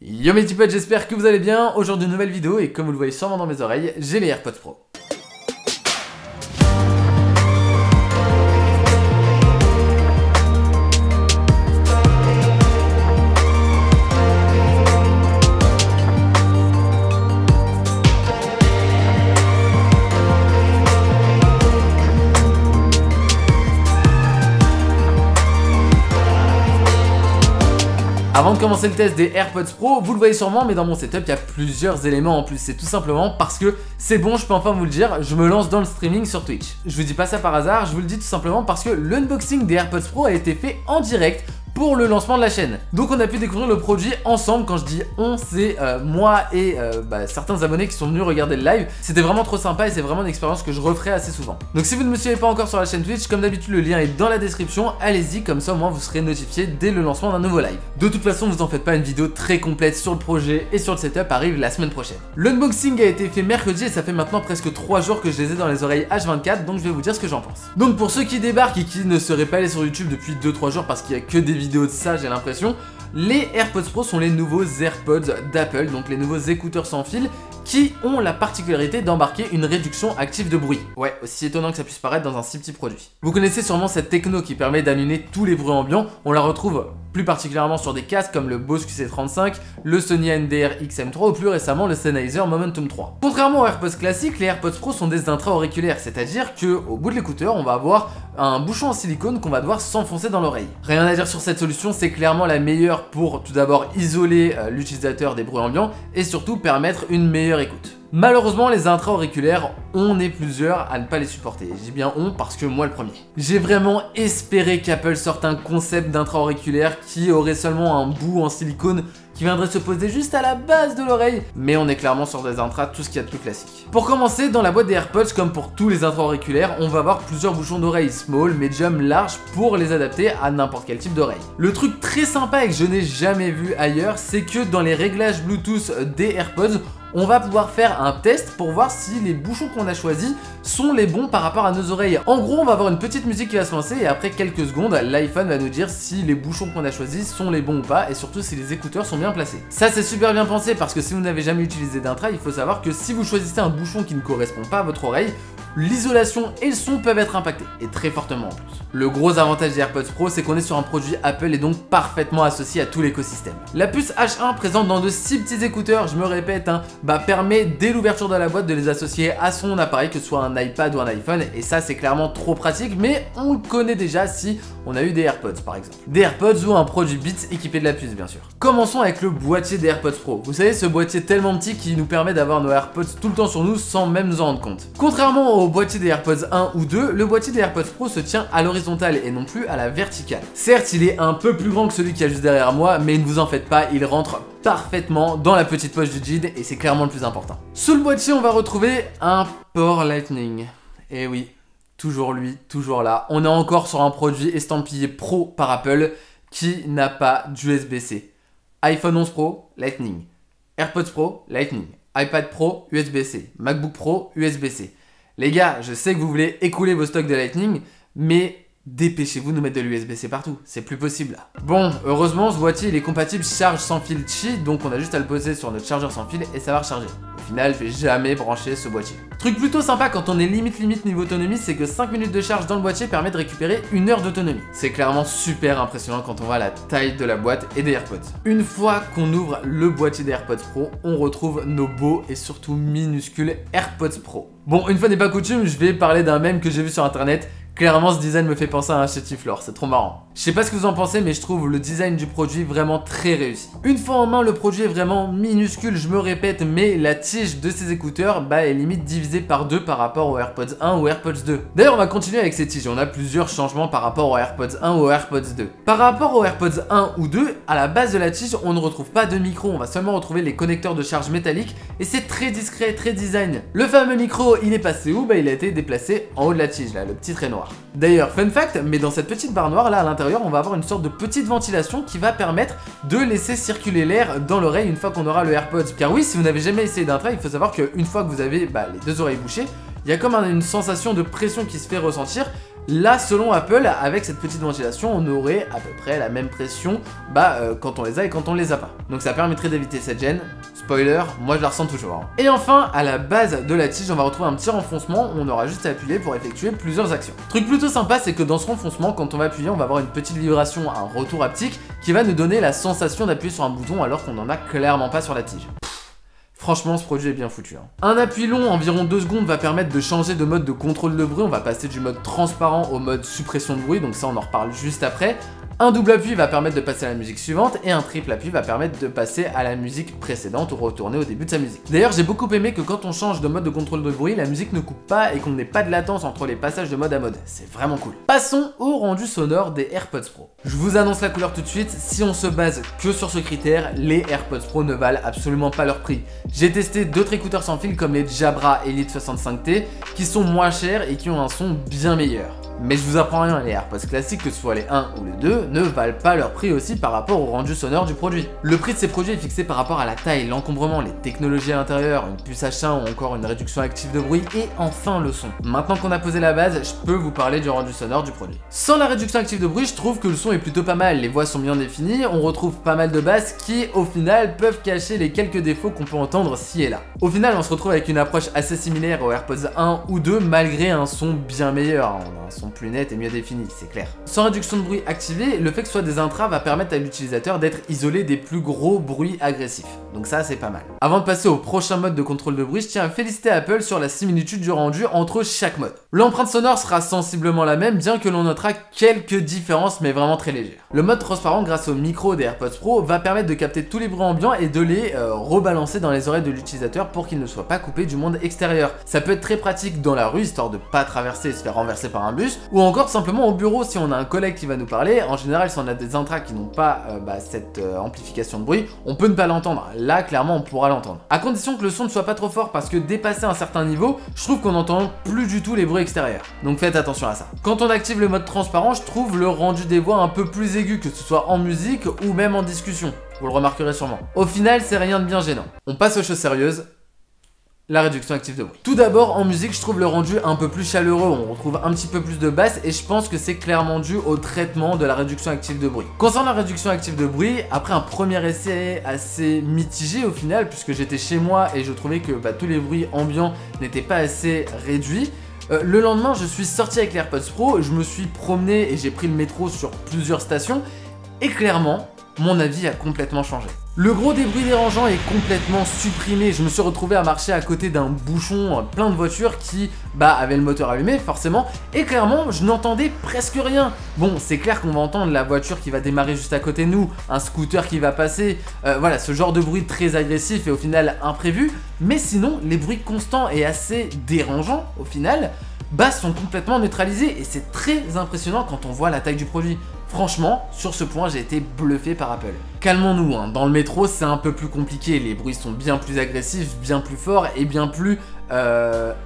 Yo mes petits potes, j'espère que vous allez bien. Aujourd'hui une nouvelle vidéo et comme vous le voyez sûrement dans mes oreilles, j'ai les AirPods Pro. Avant de commencer le test des AirPods Pro, vous le voyez sûrement, mais dans mon setup, il y a plusieurs éléments en plus. C'est tout simplement parce que c'est bon, je peux enfin vous le dire, je me lance dans le streaming sur Twitch. Je vous dis pas ça par hasard, je vous le dis tout simplement parce que l'unboxing des AirPods Pro a été fait en direct pour le lancement de la chaîne. Donc on a pu découvrir le produit ensemble. Quand je dis on, c'est moi et certains abonnés qui sont venus regarder le live. C'était vraiment trop sympa et c'est vraiment une expérience que je referai assez souvent. Donc si vous ne me suivez pas encore sur la chaîne Twitch, comme d'habitude le lien est dans la description, allez-y, comme ça au moins vous serez notifié dès le lancement d'un nouveau live. De toute façon vous en faites pas, une vidéo très complète sur le projet et sur le setup arrive la semaine prochaine. L'unboxing a été fait mercredi et ça fait maintenant presque 3 jours que je les ai dans les oreilles H24, donc je vais vous dire ce que j'en pense. Donc pour ceux qui débarquent et qui ne seraient pas allés sur YouTube depuis 2-3 jours parce qu'il y a que des vidéos de ça, j'ai l'impression, les AirPods Pro sont les nouveaux AirPods d'Apple, donc les nouveaux écouteurs sans fil qui ont la particularité d'embarquer une réduction active de bruit. Ouais, aussi étonnant que ça puisse paraître dans un si petit produit. Vous connaissez sûrement cette techno qui permet d'annuler tous les bruits ambiants, on la retrouve plus particulièrement sur des casques comme le Bose QC35, le Sony NDR XM3 ou plus récemment le Sennheiser Momentum 3. Contrairement aux AirPods classiques, les AirPods Pro sont des intra-auriculaires, c'est-à-dire qu'au bout de l'écouteur, on va avoir un bouchon en silicone qu'on va devoir s'enfoncer dans l'oreille. Rien à dire sur cette solution, c'est clairement la meilleure pour tout d'abord isoler l'utilisateur des bruits ambiants et surtout permettre une meilleure écoute. Malheureusement, les intra-auriculaires, on est plusieurs à ne pas les supporter. Je dis bien on parce que moi le premier. J'ai vraiment espéré qu'Apple sorte un concept d'intra-auriculaire qui aurait seulement un bout en silicone qui viendrait se poser juste à la base de l'oreille, mais on est clairement sur des intras, tout ce qu'il y a de plus classique. Pour commencer, dans la boîte des AirPods, comme pour tous les intra-auriculaires, on va avoir plusieurs bouchons d'oreille, small, medium, large, pour les adapter à n'importe quel type d'oreille. Le truc très sympa et que je n'ai jamais vu ailleurs, c'est que dans les réglages Bluetooth des AirPods, on va pouvoir faire un test pour voir si les bouchons qu'on a choisis sont les bons par rapport à nos oreilles. En gros, on va avoir une petite musique qui va se lancer et après quelques secondes, l'iPhone va nous dire si les bouchons qu'on a choisis sont les bons ou pas et surtout si les écouteurs sont bien placés. Ça, c'est super bien pensé parce que si vous n'avez jamais utilisé d'intra, il faut savoir que si vous choisissez un bouchon qui ne correspond pas à votre oreille, l'isolation et le son peuvent être impactés, et très fortement en plus. Le gros avantage des AirPods Pro, c'est qu'on est sur un produit Apple et donc parfaitement associé à tout l'écosystème. La puce H1 présente dans de si petits écouteurs, je me répète, permet dès l'ouverture de la boîte de les associer à son appareil, que ce soit un iPad ou un iPhone, et ça c'est clairement trop pratique, mais on le connaît déjà si on a eu des AirPods par exemple. Des AirPods ou un produit Beats équipé de la puce bien sûr. Commençons avec le boîtier des AirPods Pro. Vous savez, ce boîtier tellement petit qui nous permet d'avoir nos AirPods tout le temps sur nous sans même nous en rendre compte. Contrairement au boîtier des AirPods 1 ou 2, le boîtier des AirPods Pro se tient à l'horizontale et non plus à la verticale. Certes, il est un peu plus grand que celui qui est juste derrière moi, mais ne vous en faites pas, il rentre parfaitement dans la petite poche du jean et c'est clairement le plus important. Sous le boîtier, on va retrouver un port Lightning. Et oui, toujours lui, toujours là. On est encore sur un produit estampillé Pro par Apple qui n'a pas d'USB-C. iPhone 11 Pro, Lightning. AirPods Pro, Lightning. iPad Pro, USB-C. MacBook Pro, USB-C. Les gars, je sais que vous voulez écouler vos stocks de Lightning, mais dépêchez-vous de nous mettre de l'USB-C partout, c'est plus possible là. Bon, heureusement, ce boîtier il est compatible charge sans fil Qi, donc on a juste à le poser sur notre chargeur sans fil et ça va recharger. Au final, je vais jamais brancher ce boîtier. Truc plutôt sympa quand on est limite niveau autonomie, c'est que 5 minutes de charge dans le boîtier permet de récupérer 1 heure d'autonomie. C'est clairement super impressionnant quand on voit la taille de la boîte et des AirPods. Une fois qu'on ouvre le boîtier des AirPods Pro, on retrouve nos beaux et surtout minuscules AirPods Pro. Bon, une fois n'est pas coutume, je vais parler d'un mème que j'ai vu sur internet. Clairement, ce design me fait penser à un chétiflore, c'est trop marrant. Je sais pas ce que vous en pensez, mais je trouve le design du produit vraiment très réussi. Une fois en main, le produit est vraiment minuscule, je me répète, mais la tige de ces écouteurs est limite divisée par 2 par rapport aux AirPods 1 ou AirPods 2. D'ailleurs, on va continuer avec ces tiges, on a plusieurs changements par rapport aux AirPods 1 ou aux AirPods 2. Par rapport aux AirPods 1 ou 2, à la base de la tige, on ne retrouve pas de micro, on va seulement retrouver les connecteurs de charge métallique, et c'est très discret, très design. Le fameux micro, il est passé où? Il a été déplacé en haut de la tige, là, le petit trait noir. D'ailleurs, fun fact, mais dans cette petite barre noire là à l'intérieur, on va avoir une sorte de petite ventilation qui va permettre de laisser circuler l'air dans l'oreille une fois qu'on aura le AirPods. Car oui, si vous n'avez jamais essayé d'intra, il faut savoir qu'une fois que vous avez les deux oreilles bouchées, il y a comme une sensation de pression qui se fait ressentir Là, selon Apple, avec cette petite ventilation, on aurait à peu près la même pression quand on les a et quand on les a pas. Donc ça permettrait d'éviter cette gêne. Spoiler, moi je la ressens toujours. Et enfin, à la base de la tige, on va retrouver un petit renfoncement où on aura juste à appuyer pour effectuer plusieurs actions. Truc plutôt sympa, c'est que dans ce renfoncement, quand on va appuyer, on va avoir une petite vibration, un retour haptique qui va nous donner la sensation d'appuyer sur un bouton alors qu'on n'en a clairement pas sur la tige. Franchement, ce produit est bien foutu. Un appui long, environ 2 secondes, va permettre de changer de mode de contrôle de bruit. On va passer du mode transparent au mode suppression de bruit, donc ça on en reparle juste après. Un double appui va permettre de passer à la musique suivante et un triple appui va permettre de passer à la musique précédente ou retourner au début de sa musique. D'ailleurs, j'ai beaucoup aimé que quand on change de mode de contrôle de bruit, la musique ne coupe pas et qu'on n'ait pas de latence entre les passages de mode à mode. C'est vraiment cool. Passons au rendu sonore des AirPods Pro. Je vous annonce la couleur tout de suite. Si on se base que sur ce critère, les AirPods Pro ne valent absolument pas leur prix. J'ai testé d'autres écouteurs sans fil comme les Jabra Elite 65T qui sont moins chers et qui ont un son bien meilleur. Mais je vous apprends rien, les AirPods classiques, que ce soit les 1 ou les 2, ne valent pas leur prix aussi par rapport au rendu sonore du produit. Le prix de ces produits est fixé par rapport à la taille, l'encombrement, les technologies à l'intérieur, une puce H1 ou encore une réduction active de bruit et enfin le son. Maintenant qu'on a posé la base, je peux vous parler du rendu sonore du produit. Sans la réduction active de bruit, je trouve que le son est plutôt pas mal, les voix sont bien définies, on retrouve pas mal de basses qui, au final, peuvent cacher les quelques défauts qu'on peut entendre ci et là. Au final, on se retrouve avec une approche assez similaire aux AirPods 1 ou 2 malgré un son bien meilleur. On a un son plus net et mieux défini, c'est clair. Sans réduction de bruit activée, le fait que ce soit des intras va permettre à l'utilisateur d'être isolé des plus gros bruits agressifs. Donc ça, c'est pas mal. Avant de passer au prochain mode de contrôle de bruit, je tiens à féliciter Apple sur la similitude du rendu entre chaque mode. L'empreinte sonore sera sensiblement la même, bien que l'on notera quelques différences, mais vraiment très légères. Le mode transparent, grâce au micro des AirPods Pro, va permettre de capter tous les bruits ambiants et de les rebalancer dans les oreilles de l'utilisateur pour qu'il ne soit pas coupé du monde extérieur. Ça peut être très pratique dans la rue, histoire de pas traverser et se faire renverser par un bus, ou encore simplement au bureau si on a un collègue qui va nous parler. En général, si on a des intras qui n'ont pas cette amplification de bruit, on peut ne pas l'entendre. Là, clairement, on pourra l'entendre. À condition que le son ne soit pas trop fort, parce que dépassé un certain niveau, je trouve qu'on n'entend plus du tout les bruits extérieurs. Donc faites attention à ça. Quand on active le mode transparent, je trouve le rendu des voix un peu plus aigu, que ce soit en musique ou même en discussion. Vous le remarquerez sûrement. Au final, c'est rien de bien gênant. On passe aux choses sérieuses. La réduction active de bruit. Tout d'abord, en musique, je trouve le rendu un peu plus chaleureux, on retrouve un petit peu plus de basse et je pense que c'est clairement dû au traitement de la réduction active de bruit. Concernant la réduction active de bruit, après un premier essai assez mitigé au final, puisque j'étais chez moi et je trouvais que tous les bruits ambiants n'étaient pas assez réduits, le lendemain, je suis sorti avec les AirPods Pro, je me suis promené et j'ai pris le métro sur plusieurs stations et clairement, mon avis a complètement changé. Le gros des bruits dérangeants est complètement supprimé. Je me suis retrouvé à marcher à côté d'un bouchon plein de voitures qui avaient le moteur allumé forcément et clairement je n'entendais presque rien. Bon, c'est clair qu'on va entendre la voiture qui va démarrer juste à côté de nous, un scooter qui va passer, voilà, ce genre de bruit très agressif et au final imprévu, mais sinon les bruits constants et assez dérangeants au final sont complètement neutralisés et c'est très impressionnant quand on voit la taille du produit. Franchement, sur ce point, j'ai été bluffé par Apple. Calmons-nous, dans le métro, c'est un peu plus compliqué. Les bruits sont bien plus agressifs, bien plus forts et bien plus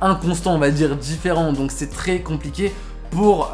inconstants, on va dire, différents. Donc c'est très compliqué pour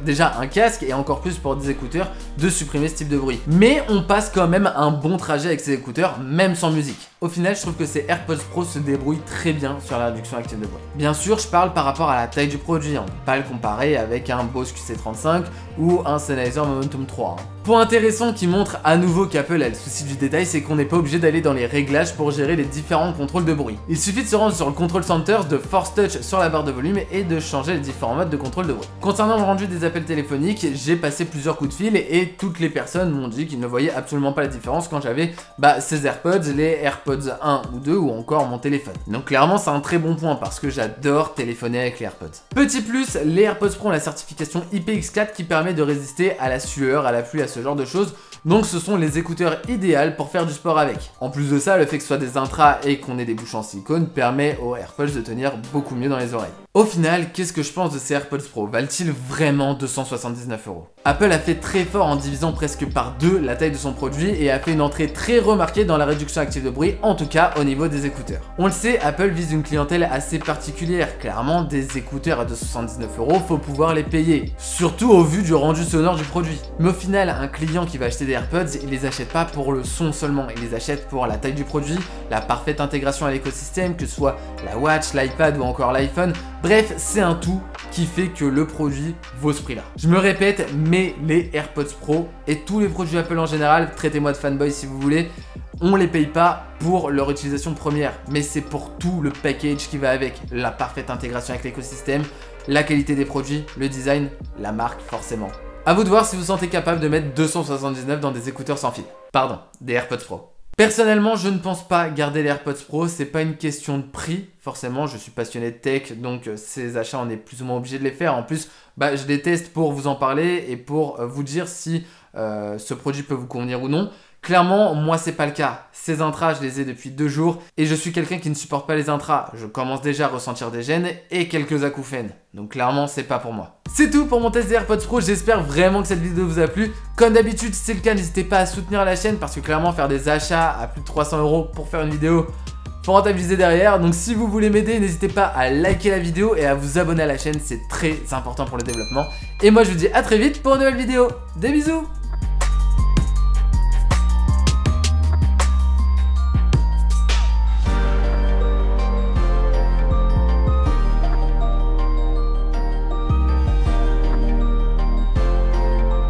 déjà un casque et encore plus pour des écouteurs de supprimer ce type de bruit. Mais on passe quand même un bon trajet avec ces écouteurs, même sans musique. Au final, je trouve que ces AirPods Pro se débrouillent très bien sur la réduction active de bruit. Bien sûr, je parle par rapport à la taille du produit, on ne peut pas le comparer avec un Bose QC35 ou un Sennheiser Momentum 3. Point intéressant qui montre à nouveau qu'Apple a le souci du détail, c'est qu'on n'est pas obligé d'aller dans les réglages pour gérer les différents contrôles de bruit. Il suffit de se rendre sur le Control Center, de Force Touch sur la barre de volume et de changer les différents modes de contrôle de bruit. Concernant le rendu des appels téléphoniques, j'ai passé plusieurs coups de fil et toutes les personnes m'ont dit qu'ils ne voyaient absolument pas la différence quand j'avais ces AirPods, les AirPods 1 ou 2 ou encore mon téléphone. Donc clairement c'est un très bon point parce que j'adore téléphoner avec les AirPods. Petit plus, les AirPods Pro ont la certification IPX4 qui permet de résister à la sueur, à la pluie, à ce genre de choses. Donc ce sont les écouteurs idéaux pour faire du sport avec. En plus de ça, le fait que ce soit des intras et qu'on ait des bouchons en silicone permet aux AirPods de tenir beaucoup mieux dans les oreilles. Au final, qu'est-ce que je pense de ces AirPods Pro? Valent-ils vraiment 279 €? Apple a fait très fort en divisant presque par 2 la taille de son produit et a fait une entrée très remarquée dans la réduction active de bruit, en tout cas au niveau des écouteurs. On le sait, Apple vise une clientèle assez particulière. Clairement, des écouteurs à 279 €, faut pouvoir les payer. Surtout au vu du rendu sonore du produit. Mais au final, un client qui va acheter des des AirPods, ils les achètent pas pour le son seulement, ils les achètent pour la taille du produit, la parfaite intégration à l'écosystème, que ce soit la Watch, l'iPad ou encore l'iPhone. Bref, c'est un tout qui fait que le produit vaut ce prix-là. Je me répète, mais les AirPods Pro et tous les produits Apple en général, traitez-moi de fanboy si vous voulez, on les paye pas pour leur utilisation première, mais c'est pour tout le package qui va avec, la parfaite intégration avec l'écosystème, la qualité des produits, le design, la marque forcément. A vous de voir si vous vous sentez capable de mettre 279 dans des écouteurs sans fil. Pardon, des AirPods Pro. Personnellement, je ne pense pas garder les AirPods Pro, c'est pas une question de prix, forcément, je suis passionné de tech, donc ces achats, on est plus ou moins obligé de les faire. En plus, je les teste pour vous en parler et pour vous dire si ce produit peut vous convenir ou non. Clairement, moi c'est pas le cas. Ces intras, je les ai depuis 2 jours et je suis quelqu'un qui ne supporte pas les intras. Je commence déjà à ressentir des gènes et quelques acouphènes. Donc clairement, c'est pas pour moi. C'est tout pour mon test des AirPods Pro. J'espère vraiment que cette vidéo vous a plu. Comme d'habitude, si c'est le cas, n'hésitez pas à soutenir la chaîne parce que clairement, faire des achats à plus de 300 € pour faire une vidéo, faut rentabiliser derrière. Donc si vous voulez m'aider, n'hésitez pas à liker la vidéo et à vous abonner à la chaîne. C'est très important pour le développement. Et moi, je vous dis à très vite pour une nouvelle vidéo. Des bisous!